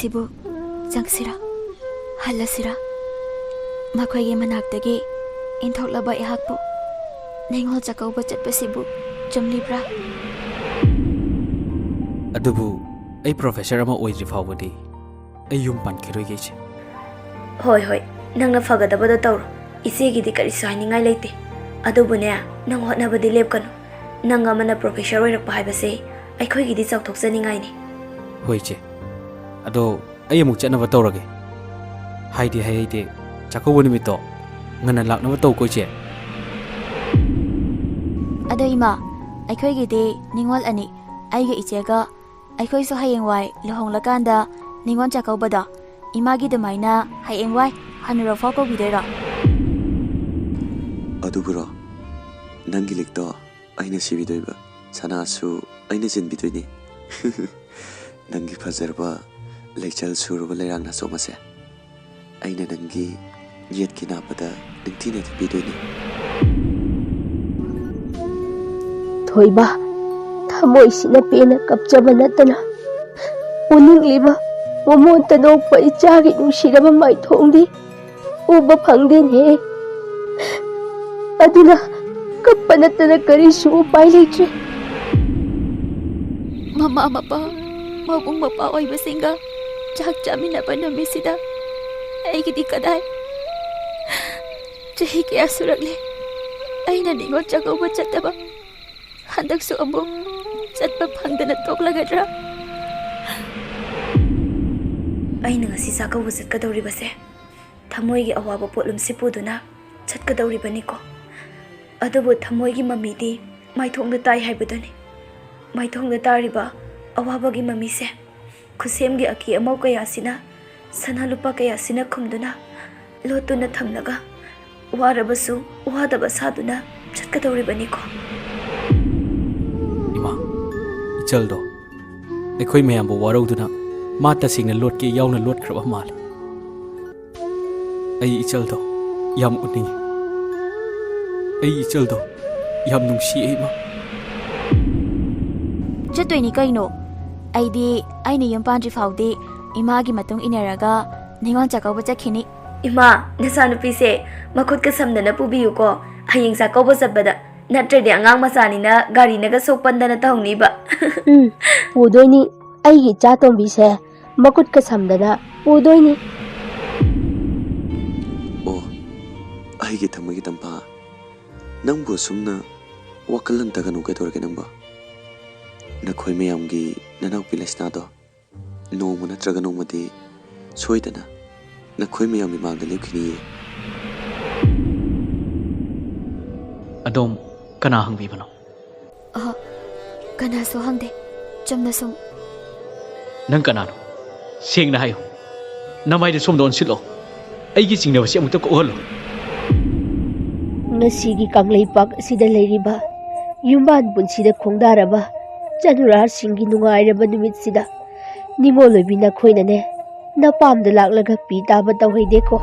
ꯑꯁꯤꯕꯨ ꯆꯪꯁꯤꯔꯥ ꯍꯜꯂꯁꯤꯔꯥ ꯃꯈꯣꯏꯒꯤ ꯃꯅꯥꯛꯇꯒꯤ ꯏꯟꯊꯣꯛꯂꯕ ꯑꯩꯍꯥꯛꯄꯨ ꯅꯤꯡꯉꯣꯜ ꯆꯥꯛꯀꯧꯕ ꯆꯠꯄꯁꯤꯕꯨ ꯆꯨꯝꯂꯤꯕ꯭ꯔꯥ? ꯑꯗꯨꯕꯨ ꯑꯩ ꯄ꯭ꯔꯣꯐꯦꯁꯔ ꯑꯃ ꯑꯣꯏꯗ꯭ꯔꯤ ꯐꯥꯎꯕꯗꯤ ꯑꯩ ꯌꯨꯝ ꯄꯥꯟꯈꯤꯔꯣꯏꯒꯦ ꯏꯆꯦ. ꯍꯣꯏ ꯅꯪꯅ ꯐꯒꯗꯕꯗꯣ ꯇꯧꯔꯣ. ꯏꯆꯦꯒꯤꯗꯤ ꯀꯔꯤꯁꯨ ꯍꯥꯏꯅꯤꯡꯉꯥꯏ ꯂꯩꯇꯦ. ꯑꯗꯨꯕꯨꯅꯦ ꯅꯪ ꯍꯣꯠꯅꯕꯗꯤ ꯂꯦꯞꯀꯅꯨ. ꯅꯪ ꯑꯃꯅ ꯄ꯭ꯔꯣꯐꯦꯁꯔ ꯑꯣꯏꯔꯛꯄ ꯍꯥꯏꯕꯁꯦ ꯑꯩꯈꯣꯏꯒꯤꯗꯤ ꯆꯥꯎꯊꯣꯛꯆꯅꯤꯡꯉꯥꯏꯅꯤ. ꯍꯣꯏ ꯏꯆꯦ. ꯑꯗꯣ ꯑꯩ ꯑꯃꯨꯛ ꯆꯠꯅꯕ ꯇꯧꯔꯒꯦ. ꯍꯥꯏꯍꯩꯗꯦ ꯆꯥꯛꯀꯧꯕ ꯅꯨꯃꯤꯠꯇꯣ ꯉꯟꯅ ꯂꯥꯛꯅꯕ ꯇꯧꯀꯣ ꯏꯆꯦ. ꯑꯗꯣ ꯏꯃꯥ, ꯑꯩꯈꯣꯏꯒꯤꯗꯤ ꯅꯤꯡꯉꯣꯜ ꯑꯅꯤ, ꯑꯩꯒ ꯏꯆꯦꯒ. ꯑꯩꯈꯣꯏꯁꯨ ꯍꯌꯦꯡꯋꯥꯏ ꯂꯨꯍꯣꯡꯂꯀꯥꯟꯗ ꯅꯤꯡꯉꯣꯜ ꯆꯥꯛꯀꯧꯕꯗ ꯏꯃꯥꯒꯤ ꯑꯗꯨꯃꯥꯏꯅ ꯍꯌꯦꯡꯋꯥꯏ ꯍꯟꯅꯨꯔꯛꯐꯥꯎ ꯀꯧꯕꯤꯗꯣꯏꯔꯣ? ꯑꯗꯨꯕꯨꯔꯣ, ꯅꯪꯒꯤ ꯂꯤꯛꯇꯣ ꯑꯩꯅ ꯁꯤꯕꯤꯗꯣꯏꯕ, ꯁꯅꯥꯁꯨ ꯑꯩꯅ ꯆꯤꯟꯕꯤꯗꯣꯏꯅꯤ. ꯅꯪꯒꯤ ꯐꯖꯔꯕ ꯂꯩꯆꯜ ꯁꯨꯔꯕ ꯂꯩꯔꯥꯡ ꯅꯥꯆꯣꯝ ꯑꯁꯦ ꯑꯩꯅ ꯅꯪꯒꯤ ꯌꯦꯠꯀꯤ ꯅꯥꯄꯗ ꯅꯤꯡꯊꯤꯅ ꯊꯤꯕꯤꯗꯣꯏꯅꯤ. ꯊꯣꯏꯕ, ꯊꯃꯣꯏꯁꯤꯅ ꯄꯦꯟꯅ ꯀꯞꯆꯕ ꯅꯠꯇꯅ ꯎꯅꯤꯡꯂꯤꯕ ꯃꯃꯣꯟꯇ ꯅꯣꯛꯄ ꯏꯆꯥꯒꯤ ꯅꯨꯡꯁꯤꯔꯕ ꯃꯥꯏꯊꯣꯡꯗꯤ ꯎꯕ ꯐꯪꯗꯦꯅꯦ. ꯑꯗꯨꯅ ꯀꯞꯄ ꯅꯠꯇꯅ ꯀꯔꯤꯁꯨ ꯎꯄꯥꯏ ꯂꯩꯇ꯭ꯔꯦ. ꯃꯃꯥ ꯃꯄꯥ, ꯃꯕꯨꯡ ꯃꯧꯄ꯭ꯋꯥ ꯑꯣꯏꯕꯁꯤꯡꯒ ꯆꯥꯛ ꯆꯥꯃꯤꯟꯅꯕ ꯅꯨꯃꯤꯠꯁꯤꯗ ꯑꯩꯒꯤꯗꯤ ꯀꯗꯥꯏ? ꯆꯍꯤ ꯀꯌꯥ ꯁꯨꯔꯛꯂꯦ ꯑꯩꯅ ꯅꯤꯡꯉꯣꯜ ꯆꯥꯛꯀꯧꯕ ꯆꯠꯇꯕ. ꯍꯟꯗꯛꯁꯨ ꯑꯃꯨꯛ ꯆꯠꯄ ꯐꯪꯗꯅ ꯇꯣꯛꯂꯒꯗ꯭ꯔꯥ? ꯑꯩꯅ ꯉꯁꯤ ꯆꯥꯛꯀꯧꯕ ꯆꯠꯀꯗꯧꯔꯤꯕꯁꯦ ꯊꯃꯣꯏꯒꯤ ꯑꯋꯥꯕ ꯄꯣꯠꯂꯨꯝꯁꯤ ꯄꯨꯗꯨꯅ ꯆꯠꯀꯗꯧꯔꯤꯕꯅꯤꯀꯣ. ꯑꯗꯨꯕꯨ ꯊꯃꯣꯏꯒꯤ ꯃꯃꯤꯗꯤ ꯃꯥꯏꯊꯣꯡꯗ ꯇꯥꯏ ꯍꯥꯏꯕꯗꯨꯅꯤ. ꯃꯥꯏꯊꯣꯡꯗ ꯇꯥꯔꯤꯕ ꯑꯋꯥꯕꯒꯤ ꯃꯃꯤꯁꯦ ꯈꯨꯠꯁꯦꯝꯒꯤ ꯑꯀꯤ ꯑꯃꯧ ꯀꯌꯥꯁꯤꯅ, ꯁꯅꯥ ꯂꯨꯄꯥ ꯀꯌꯥꯁꯤꯅ ꯈꯨꯝꯗꯨꯅ ꯂꯣꯠꯇꯨꯅ ꯊꯝꯂꯒ ꯋꯥꯔꯕꯁꯨ ꯋꯥꯗꯕ ꯁꯥꯗꯨꯅ ꯆꯠꯀꯗꯧꯔꯤꯕꯅꯤꯀꯣ. ꯏꯃꯥ, ꯏꯆꯜꯗꯣ ꯑꯩꯈꯣꯏ ꯃꯌꯥꯝꯕꯨ ꯋꯥꯔꯧꯗꯨꯅ ꯃꯥ ꯇꯁꯦꯡꯅ ꯂꯣꯠꯀꯦ ꯌꯥꯎꯅ ꯂꯣꯠꯈ꯭ꯔꯕ ꯃꯥꯜꯂꯦ. ꯑꯩ ꯏꯆꯜꯗꯣ ꯌꯥꯝ ꯎꯅꯤꯡꯉꯤ. ꯑꯩ ꯏꯆꯜꯗꯣ ꯌꯥꯝ ꯅꯨꯡꯁꯤꯌꯦ ꯏꯃꯥ. ꯆꯠꯇꯣꯏꯅꯤ ꯀꯩꯅꯣ. ꯑꯩꯗꯤ ꯑꯩꯅ ꯌꯨꯝ ꯄꯥꯟꯗ꯭ꯔꯤ ꯐꯥꯎꯗꯤ ꯏꯃꯥꯒꯤ ꯃꯇꯨꯡ ꯏꯟꯅꯔꯒ ꯅꯤꯡꯉꯣꯜ ꯆꯥꯛꯀꯧꯕ ꯆꯠꯈꯤꯅꯤ. ꯏꯃꯥ, ꯅꯆꯥꯅꯨꯄꯤꯁꯦ ꯃꯈꯨꯠꯀ ꯁꯝꯗꯅ ꯄꯨꯕꯤꯌꯨꯀꯣ ꯍꯌꯦꯡ ꯆꯥꯛꯀꯧꯕ ꯆꯠꯄꯗ. ꯅꯠꯇ꯭ꯔꯗꯤ ꯑꯉꯥꯡ ꯃꯆꯥꯅꯤꯅ ꯒꯥꯔꯤꯅꯒ ꯁꯣꯛꯄꯟꯗꯅ ꯇꯧꯅꯤꯕ. ꯄꯨꯗꯣꯏꯅꯤ. ꯑꯩꯒꯤ ꯏꯆꯥ ꯇꯣꯝꯕꯤꯁꯦ ꯃꯈꯨꯠꯀ ꯁꯝꯗꯅ ꯄꯨꯗꯣꯏꯅꯤ. ꯑꯣ, ꯑꯩꯒꯤ ꯊꯃꯣꯏꯒꯤ ꯇꯝꯐꯥ, ꯅꯪꯕꯨ ꯑꯁꯨꯝꯅ ꯋꯥꯈꯜ ꯍꯟꯊꯒꯅꯨ. ꯀꯩꯗꯧꯔꯒꯦ ꯅꯪꯕꯨ? ꯅꯈꯣꯏ ꯃꯌꯥꯝꯒꯤ ꯅꯅꯥꯎꯄꯤ ꯂꯩꯁꯅꯥꯗꯣ ꯅꯣꯡꯃ ꯅꯠꯇ꯭ꯔꯒ ꯅꯣꯡꯃꯗꯤ ꯁꯣꯏꯗꯅ ꯅꯈꯣꯏ ꯃꯌꯥꯝꯒꯤ ꯃꯥꯡꯗ ꯂꯦꯞꯈꯤꯅꯤꯌꯦ. ꯑꯗꯣꯝ ꯀꯅꯥ ꯍꯪꯕꯤꯕꯅꯣ? ꯀꯅꯥꯁꯨ ꯍꯪꯗꯦ, ꯆꯨꯝꯅ ꯁꯨꯝ. ꯅꯪ ꯀꯅꯥꯅꯣ? ꯁꯦꯡꯅ ꯍꯥꯏꯌꯨ. ꯅꯃꯥꯏꯗ ꯁꯣꯝꯗ ꯑꯣꯟꯁꯤꯜꯂꯣ. ꯑꯩꯒꯤ ꯆꯤꯡꯅꯕꯁꯤ ꯑꯃꯨꯛꯇ ꯀꯣꯛꯍꯜꯂꯣ. ꯉꯁꯤꯒꯤ ꯀꯪꯂꯩꯄꯥꯛ ꯑꯁꯤꯗ ꯂꯩꯔꯤꯕ ꯌꯨꯝꯕꯥꯟ ꯄꯨꯟꯁꯤꯗ ꯈꯣꯡꯗꯥꯔꯕ ꯆꯅꯨꯔꯥꯁꯤꯡꯒꯤ ꯅꯨꯡꯉꯥꯏꯔꯕ ꯅꯨꯃꯤꯠꯁꯤꯗ ꯅꯤꯡꯉꯣꯜ ꯑꯣꯏꯕꯤ ꯅꯈꯣꯏꯅꯅꯦ ꯅꯄꯥꯝꯗ ꯂꯥꯛꯂꯒ ꯄꯤ ꯇꯥꯕ ꯇꯧꯍꯩꯗꯦꯀꯣ.